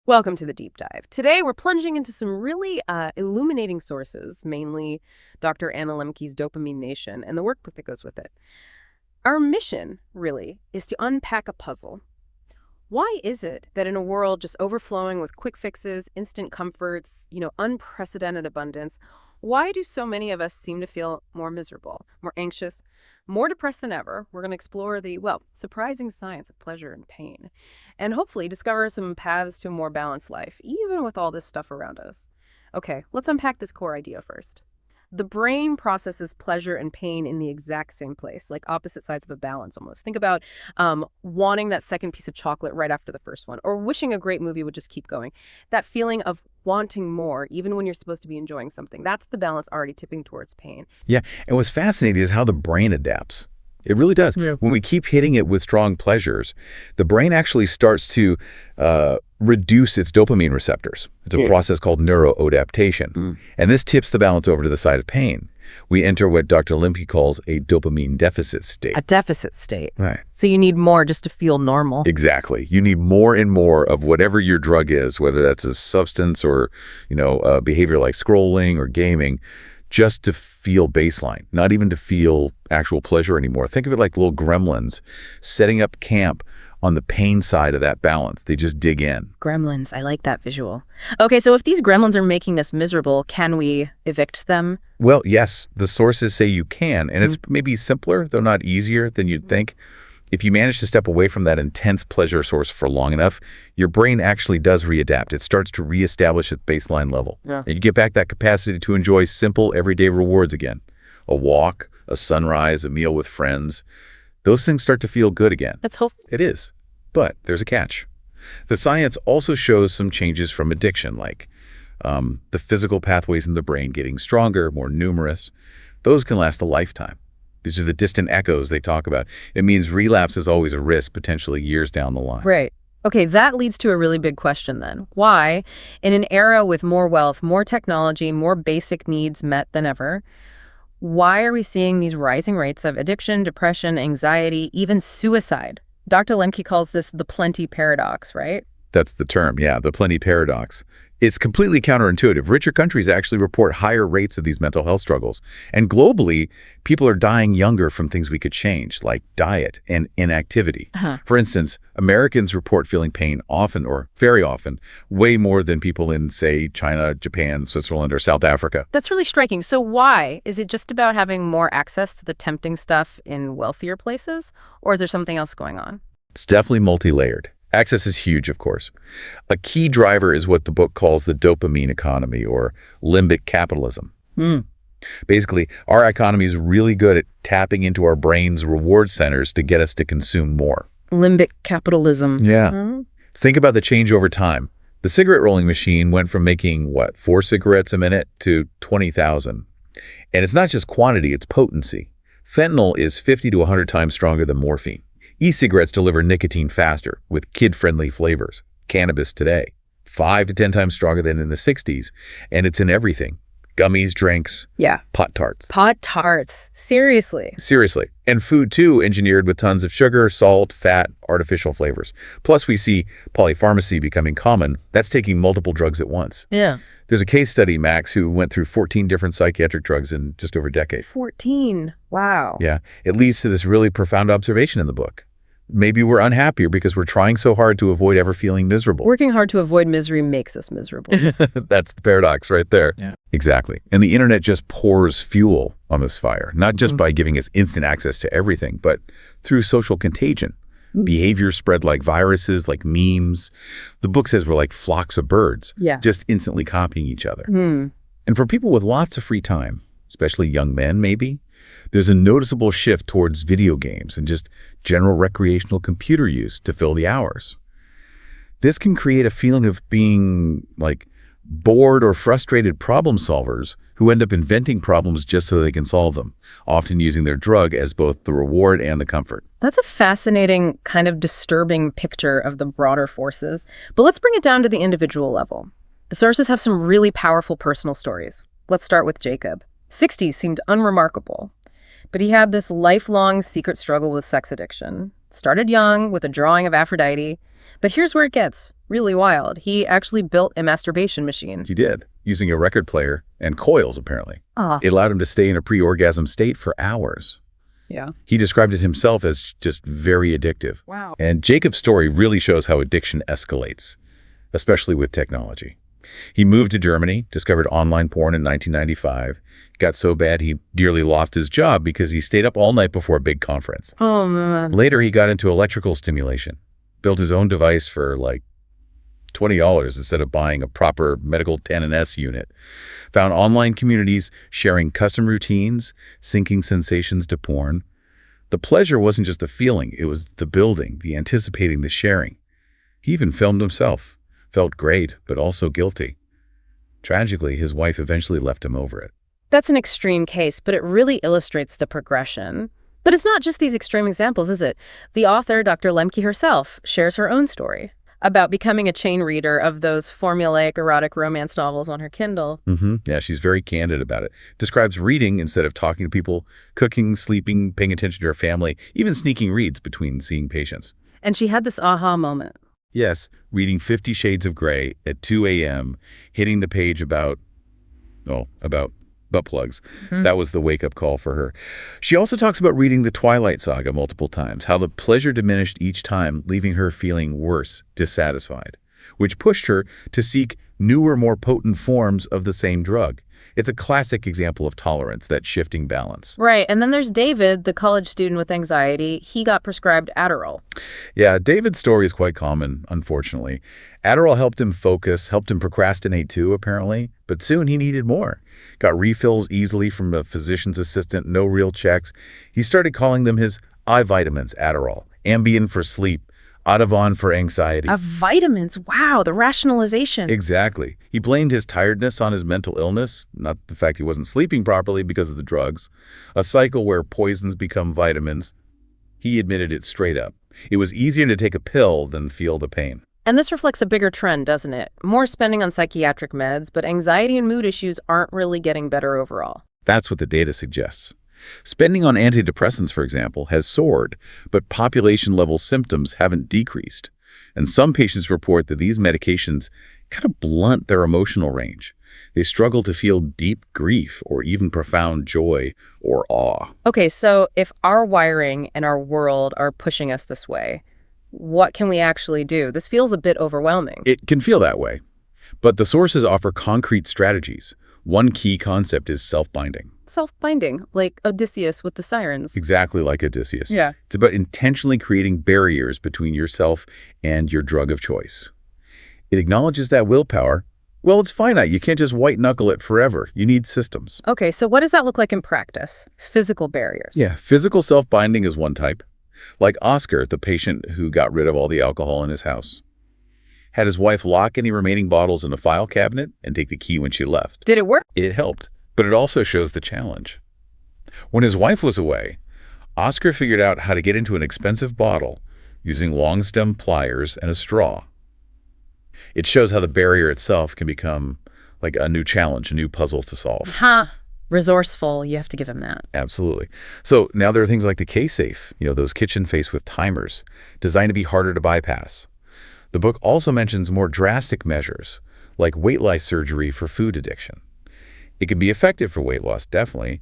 Welcome to the deep dive. Today, we're plunging into some really illuminating sources, mainly Dr. Anna Lemke's Dopamine Nation and the workbook that goes with it. Our mission, really, is to unpack a puzzle. Why is it that in a world just overflowing with quick fixes, instant comforts, unprecedented abundance, why do so many of us seem to feel more miserable, more anxious, more depressed than ever? We're going to explore the, surprising science of pleasure and pain, and hopefully discover some paths to a more balanced life, even with all this stuff around us. Okay, let's unpack this core idea first. The brain processes pleasure and pain in the exact same place, like opposite sides of a balance almost. Think about wanting that second piece of chocolate right after the first one, or wishing a great movie would just keep going. That feeling of wanting more, even when you're supposed to be enjoying something. That's the balance already tipping towards pain. Yeah, and what's fascinating is how the brain adapts. It really does. Yeah. When we keep hitting it with strong pleasures, the brain actually starts to reduce its dopamine receptors. It's a process called neuroadaptation. And this tips the balance over to the side of pain. We enter what Dr. Lemke calls a dopamine deficit state. A deficit state. Right. So you need more just to feel normal. Exactly. You need more and more of whatever your drug is, whether that's a substance or, a behavior like scrolling or gaming, just to feel baseline, not even to feel actual pleasure anymore. Think of it like little gremlins setting up camp on the pain side of that balance. They just dig in. Gremlins, I like that visual. Okay, so if these gremlins are making us miserable, can we evict them? Well, yes, the sources say you can, and it's maybe simpler, though not easier than you'd think. If you manage to step away from that intense pleasure source for long enough, your brain actually does readapt. It starts to reestablish its baseline level. Yeah. And you get back that capacity to enjoy simple, everyday rewards again. A walk, a sunrise, a meal with friends. Those things start to feel good again. That's hopeful. It is. But there's a catch. The science also shows some changes from addiction, like the physical pathways in the brain getting stronger, more numerous. Those can last a lifetime. These are the distant echoes they talk about. It means relapse is always a risk, potentially years down the line. Right. Okay, that leads to a really big question then. Why, in an era with more wealth, more technology, more basic needs met than ever, why are we seeing these rising rates of addiction, depression, anxiety, even suicide? Dr. Lemke calls this the plenty paradox, right? That's the term, yeah, the plenty paradox. It's completely counterintuitive. Richer countries actually report higher rates of these mental health struggles. And globally, people are dying younger from things we could change, like diet and inactivity. For instance, Americans report feeling pain often, or very often, way more than people in, say, China, Japan, Switzerland, or South Africa. That's really striking. So why? Is it just about having more access to the tempting stuff in wealthier places? Or is there something else going on? It's definitely multi-layered. Access is huge, of course. A key driver is what the book calls the dopamine economy, or limbic capitalism. Basically, our economy is really good at tapping into our brain's reward centers to get us to consume more. Limbic capitalism. Yeah. Think about the change over time. The cigarette rolling machine went from making, 4 cigarettes a minute to 20,000. And it's not just quantity, it's potency. Fentanyl is 50 to 100 times stronger than morphine. E-cigarettes deliver nicotine faster with kid-friendly flavors. Cannabis today, 5 to 10 times stronger than in the 60s, and it's in everything. Gummies, drinks, pot tarts. Pot tarts. Seriously. Seriously. And food, too, engineered with tons of sugar, salt, fat, artificial flavors. Plus, we see polypharmacy becoming common. That's taking multiple drugs at once. Yeah. There's a case study, Max, who went through 14 different psychiatric drugs in just over a decade. 14. Wow. Yeah. It leads to this really profound observation in the book. Maybe we're unhappier because we're trying so hard to avoid ever feeling miserable. Working hard to avoid misery makes us miserable. That's the paradox right there. Yeah. Exactly. And the internet just pours fuel on this fire, not just by giving us instant access to everything, but through social contagion. Behaviors spread like viruses, like memes. The book says we're like flocks of birds, just instantly copying each other. And for people with lots of free time, especially young men maybe, there's a noticeable shift towards video games and just general recreational computer use to fill the hours. This can create a feeling of being like bored or frustrated problem solvers who end up inventing problems just so they can solve them, often using their drug as both the reward and the comfort. That's a fascinating, kind of disturbing picture of the broader forces. But let's bring it down to the individual level. The sources have some really powerful personal stories. Let's start with Jacob. 60s seemed unremarkable, but he had this lifelong secret struggle with sex addiction. Started young with a drawing of Aphrodite, But here's where it gets really wild. He actually built a masturbation machine. He did, using a record player and coils, apparently. Ah. It allowed him to stay in a pre-orgasm state for hours. Yeah. He described it himself as just very addictive. Wow. And Jacob's story really shows how addiction escalates, especially with technology. He moved to Germany, discovered online porn in 1995. It got so bad he dearly lost his job because he stayed up all night before a big conference. Oh, man. Later, he got into electrical stimulation, built his own device for like $20 instead of buying a proper medical 10S unit. Found online communities sharing custom routines, syncing sensations to porn. The pleasure wasn't just the feeling, it was the building, the anticipating, the sharing. He even filmed himself. Felt great, but also guilty. Tragically, his wife eventually left him over it. That's an extreme case, but it really illustrates the progression. But it's not just these extreme examples, is it? The author, Dr. Lemke herself, shares her own story about becoming a chain reader of those formulaic erotic romance novels on her Kindle. Yeah, she's very candid about it. Describes reading instead of talking to people, cooking, sleeping, paying attention to her family, even sneaking reads between seeing patients. And she had this aha moment. Yes, reading 50 Shades of Grey at 2 a.m., hitting the page about butt plugs. That was the wake-up call for her. She also talks about reading the Twilight Saga multiple times, how the pleasure diminished each time, leaving her feeling worse, dissatisfied, which pushed her to seek newer, more potent forms of the same drug. It's a classic example of tolerance, that shifting balance. Right, and then there's David, the college student with anxiety. He got prescribed Adderall. Yeah, David's story is quite common, unfortunately. Adderall helped him focus, helped him procrastinate too, apparently, but soon he needed more. Got refills easily from a physician's assistant, no real checks. He started calling them his eye vitamins, Adderall, Ambien for sleep, Ativan for anxiety. Vitamins, wow, the rationalization. Exactly. He blamed his tiredness on his mental illness, not the fact he wasn't sleeping properly because of the drugs. A cycle where poisons become vitamins. He admitted it straight up. It was easier to take a pill than feel the pain. And this reflects a bigger trend, doesn't it? More spending on psychiatric meds, but anxiety and mood issues aren't really getting better overall. That's what the data suggests. Spending on antidepressants, for example, has soared, but population-level symptoms haven't decreased. And some patients report that these medications kind of blunt their emotional range. They struggle to feel deep grief or even profound joy or awe. Okay, so if our wiring and our world are pushing us this way, what can we actually do? This feels a bit overwhelming. It can feel that way, but the sources offer concrete strategies. One key concept is self-binding. Self-binding, like Odysseus with the sirens. Exactly like Odysseus. Yeah. It's about intentionally creating barriers between yourself and your drug of choice. It acknowledges that willpower, well, it's finite. You can't just white-knuckle it forever. You need systems. Okay, so what does that look like in practice? Physical barriers. Yeah, physical self-binding is one type. Like Oscar, the patient who got rid of all the alcohol in his house. Had his wife lock any remaining bottles in a file cabinet and take the key when she left. Did it work? It helped, but it also shows the challenge. When his wife was away, Oscar figured out how to get into an expensive bottle using long stem pliers and a straw. It shows how the barrier itself can become like a new challenge, a new puzzle to solve. Huh. Resourceful, you have to give him that. Absolutely. So now there are things like the K-Safe, those kitchen face with timers, designed to be harder to bypass. The book also mentions more drastic measures, like weight loss surgery for food addiction. It can be effective for weight loss, definitely,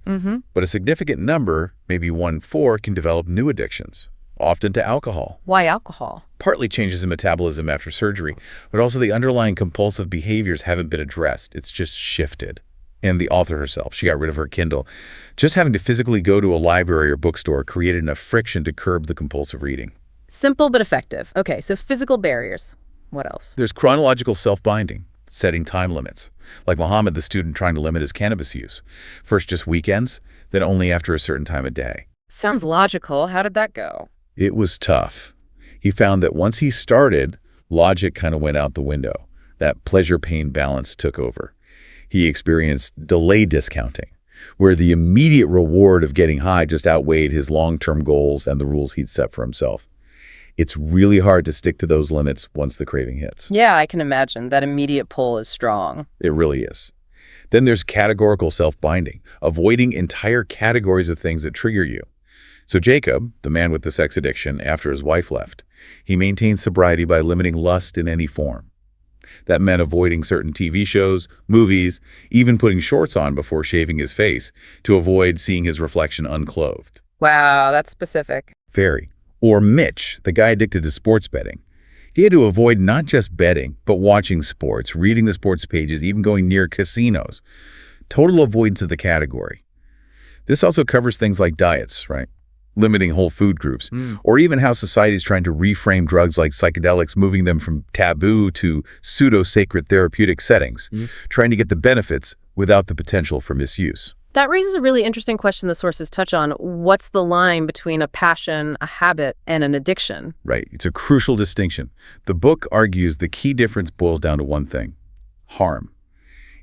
but a significant number, maybe 1 in 4, can develop new addictions, often to alcohol. Why alcohol? Partly changes in metabolism after surgery, but also the underlying compulsive behaviors haven't been addressed. It's just shifted. And the author herself, she got rid of her Kindle. Just having to physically go to a library or bookstore created enough friction to curb the compulsive reading. Simple but effective. Okay, so physical barriers. What else? There's chronological self-binding, setting time limits. Like Muhammad, the student trying to limit his cannabis use. First just weekends, then only after a certain time of day. Sounds logical. How did that go? It was tough. He found that once he started, logic kind of went out the window. That pleasure-pain balance took over. He experienced delay discounting, where the immediate reward of getting high just outweighed his long-term goals and the rules he'd set for himself. It's really hard to stick to those limits once the craving hits. Yeah, I can imagine. That immediate pull is strong. It really is. Then there's categorical self-binding, avoiding entire categories of things that trigger you. So Jacob, the man with the sex addiction, after his wife left, he maintained sobriety by limiting lust in any form. That meant avoiding certain TV shows, movies, even putting shorts on before shaving his face to avoid seeing his reflection unclothed. Wow, that's specific. Very. Or Mitch, the guy addicted to sports betting. He had to avoid not just betting, but watching sports, reading the sports pages, even going near casinos. Total avoidance of the category. This also covers things like diets, right? Limiting whole food groups, or even how society is trying to reframe drugs like psychedelics, moving them from taboo to pseudo-sacred therapeutic settings, trying to get the benefits without the potential for misuse. That raises a really interesting question the sources touch on. What's the line between a passion, a habit, and an addiction? Right. It's a crucial distinction. The book argues the key difference boils down to one thing: harm.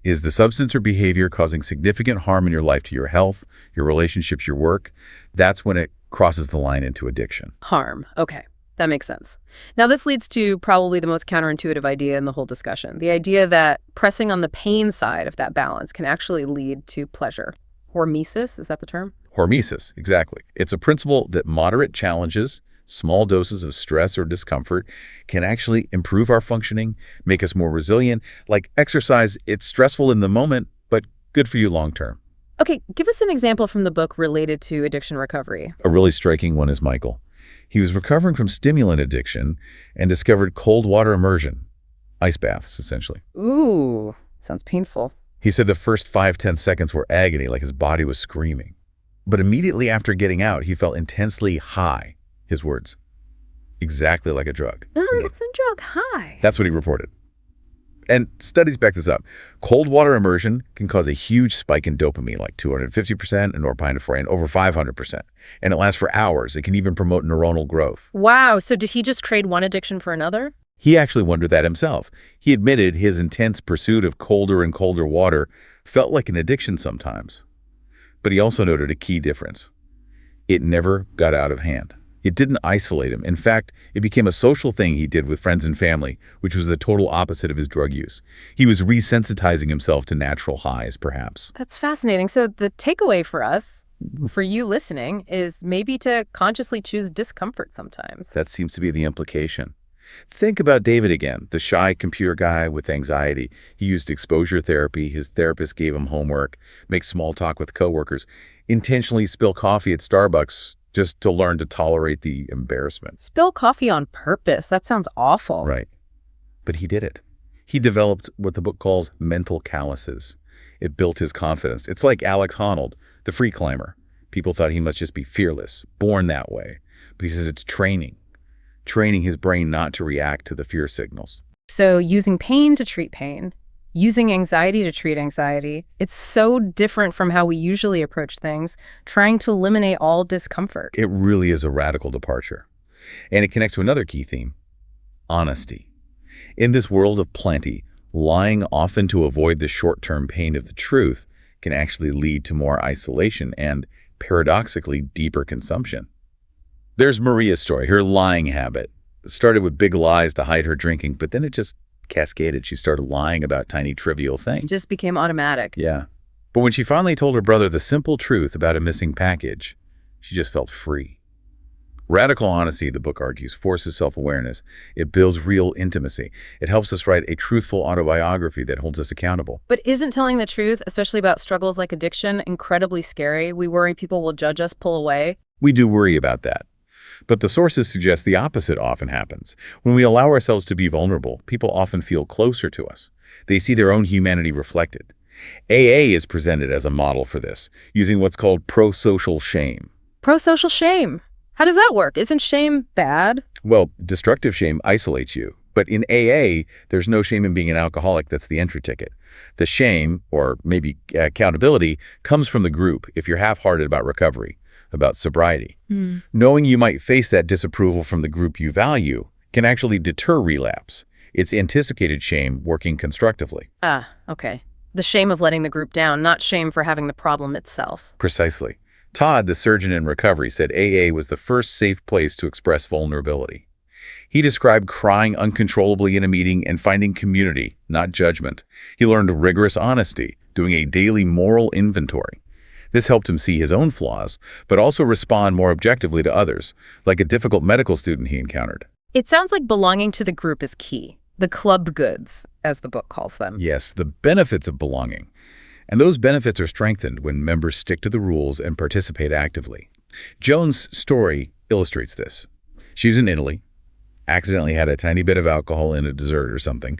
Is the substance or behavior causing significant harm in your life, to your health, your relationships, your work? That's when it crosses the line into addiction. Harm. Okay. That makes sense. Now, this leads to probably the most counterintuitive idea in the whole discussion. The idea that pressing on the pain side of that balance can actually lead to pleasure. Hormesis, is that the term? Hormesis, exactly. It's a principle that moderate challenges, small doses of stress or discomfort, can actually improve our functioning, make us more resilient. Like exercise, it's stressful in the moment, but good for you long term. Okay, give us an example from the book related to addiction recovery. A really striking one is Michael. He was recovering from stimulant addiction and discovered cold water immersion, ice baths, essentially. Ooh, sounds painful. He said the first 5-10 seconds were agony, like his body was screaming. But immediately after getting out, he felt intensely high, his words. Exactly like a drug. It's a drug high. That's what he reported. And studies back this up. Cold water immersion can cause a huge spike in dopamine, like 250%, and norepinephrine over 500%. And it lasts for hours. It can even promote neuronal growth. Wow, so did he just trade one addiction for another? He actually wondered that himself. He admitted his intense pursuit of colder and colder water felt like an addiction sometimes. But he also noted a key difference. It never got out of hand. It didn't isolate him. In fact, it became a social thing he did with friends and family, which was the total opposite of his drug use. He was resensitizing himself to natural highs, perhaps. That's fascinating. So the takeaway for us, for you listening, is maybe to consciously choose discomfort sometimes. That seems to be the implication. Think about David again, the shy computer guy with anxiety. He used exposure therapy. His therapist gave him homework, make small talk with coworkers, intentionally spill coffee at Starbucks just to learn to tolerate the embarrassment. Spill coffee on purpose. That sounds awful. Right. But he did it. He developed what the book calls mental calluses. It built his confidence. It's like Alex Honnold, the free climber. People thought he must just be fearless, born that way. But he says it's training his brain not to react to the fear signals. So using pain to treat pain, using anxiety to treat anxiety, it's so different from how we usually approach things, trying to eliminate all discomfort. It really is a radical departure. And it connects to another key theme: honesty. In this world of plenty, lying often to avoid the short-term pain of the truth can actually lead to more isolation and, paradoxically, deeper consumption. There's Maria's story, her lying habit. It started with big lies to hide her drinking, but then it just cascaded. She started lying about tiny, trivial things. It just became automatic. Yeah. But when she finally told her brother the simple truth about a missing package, she just felt free. Radical honesty, the book argues, forces self-awareness. It builds real intimacy. It helps us write a truthful autobiography that holds us accountable. But isn't telling the truth, especially about struggles like addiction, incredibly scary? We worry people will judge us, pull away. We do worry about that. But the sources suggest the opposite often happens. When we allow ourselves to be vulnerable, people often feel closer to us. They see their own humanity reflected. AA is presented as a model for this, using what's called pro-social shame. Pro-social shame. How does that work? Isn't shame bad? Well, destructive shame isolates you. But in AA, there's no shame in being an alcoholic. That's the entry ticket. The shame, or maybe accountability, comes from the group if you're half-hearted about recovery, about sobriety. Knowing you might face that disapproval from the group you value can actually deter relapse. It's anticipated shame working constructively. Ah, okay. The shame of letting the group down, not shame for having the problem itself. Precisely. Todd, the surgeon in recovery, said AA was the first safe place to express vulnerability. He described crying uncontrollably in a meeting and finding community, not judgment. He learned rigorous honesty, doing a daily moral inventory. This helped him see his own flaws, but also respond more objectively to others, like a difficult medical student he encountered. It sounds like belonging to the group is key. The club goods, as the book calls them. Yes, the benefits of belonging. And those benefits are strengthened when members stick to the rules and participate actively. Joan's story illustrates this. She was in Italy, accidentally had a tiny bit of alcohol in a dessert or something.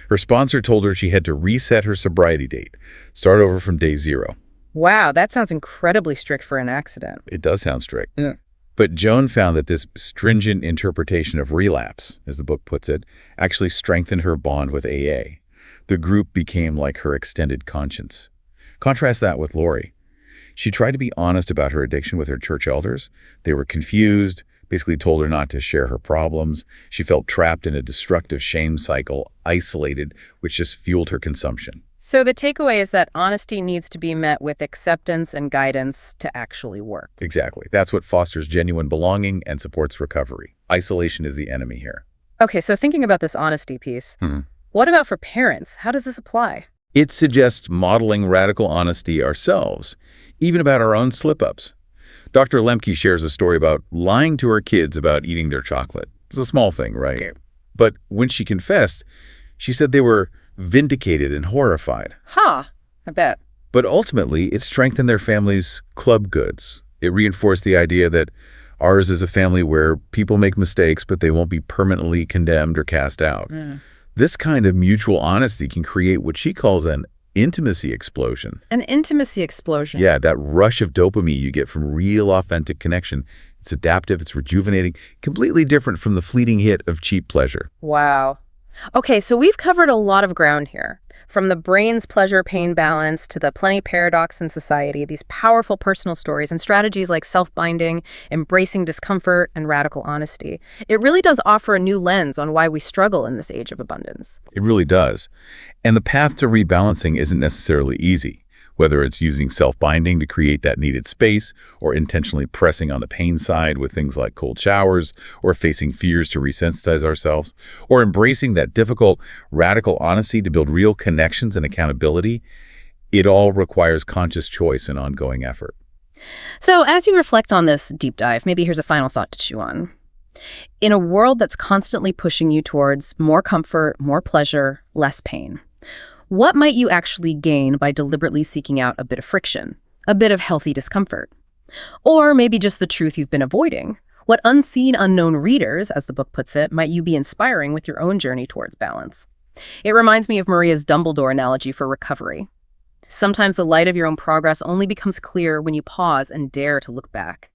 Her sponsor told her she had to reset her sobriety date, start over from day 0. Wow, that sounds incredibly strict for an accident. It does sound strict. Yeah. But Joan found that this stringent interpretation of relapse, as the book puts it, actually strengthened her bond with AA. The group became like her extended conscience. Contrast that with Lori. She tried to be honest about her addiction with her church elders. They were confused, basically told her not to share her problems. She felt trapped in a destructive shame cycle, isolated, which just fueled her consumption. So the takeaway is that honesty needs to be met with acceptance and guidance to actually work. Exactly. That's what fosters genuine belonging and supports recovery. Isolation is the enemy here. Okay, so thinking about this honesty piece, what about for parents? How does this apply? It suggests modeling radical honesty ourselves, even about our own slip-ups. Dr. Lemke shares a story about lying to her kids about eating their chocolate. It's a small thing, right? Okay. But when she confessed, she said they were vindicated and horrified. I bet. But ultimately, it strengthened their family's club goods. It reinforced the idea that ours is a family where people make mistakes, but they won't be permanently condemned or cast out. This kind of mutual honesty can create what she calls an intimacy explosion. An intimacy explosion? Yeah, that rush of dopamine you get from real, authentic connection. It's adaptive, it's rejuvenating, completely different from the fleeting hit of cheap pleasure. Wow. Okay, so we've covered a lot of ground here. From the brain's pleasure-pain balance to the plenty paradox in society, these powerful personal stories and strategies like self-binding, embracing discomfort, and radical honesty. It really does offer a new lens on why we struggle in this age of abundance. It really does. And the path to rebalancing isn't necessarily easy, whether it's using self-binding to create that needed space or intentionally pressing on the pain side with things like cold showers or facing fears to resensitize ourselves or embracing that difficult, radical honesty to build real connections and accountability. It all requires conscious choice and ongoing effort. So as you reflect on this deep dive, maybe here's a final thought to chew on. In a world that's constantly pushing you towards more comfort, more pleasure, less pain, what might you actually gain by deliberately seeking out a bit of friction, a bit of healthy discomfort? Or maybe just the truth you've been avoiding. What unseen, unknown readers, as the book puts it, might you be inspiring with your own journey towards balance? It reminds me of Maria's Dumbledore analogy for recovery. Sometimes the light of your own progress only becomes clear when you pause and dare to look back.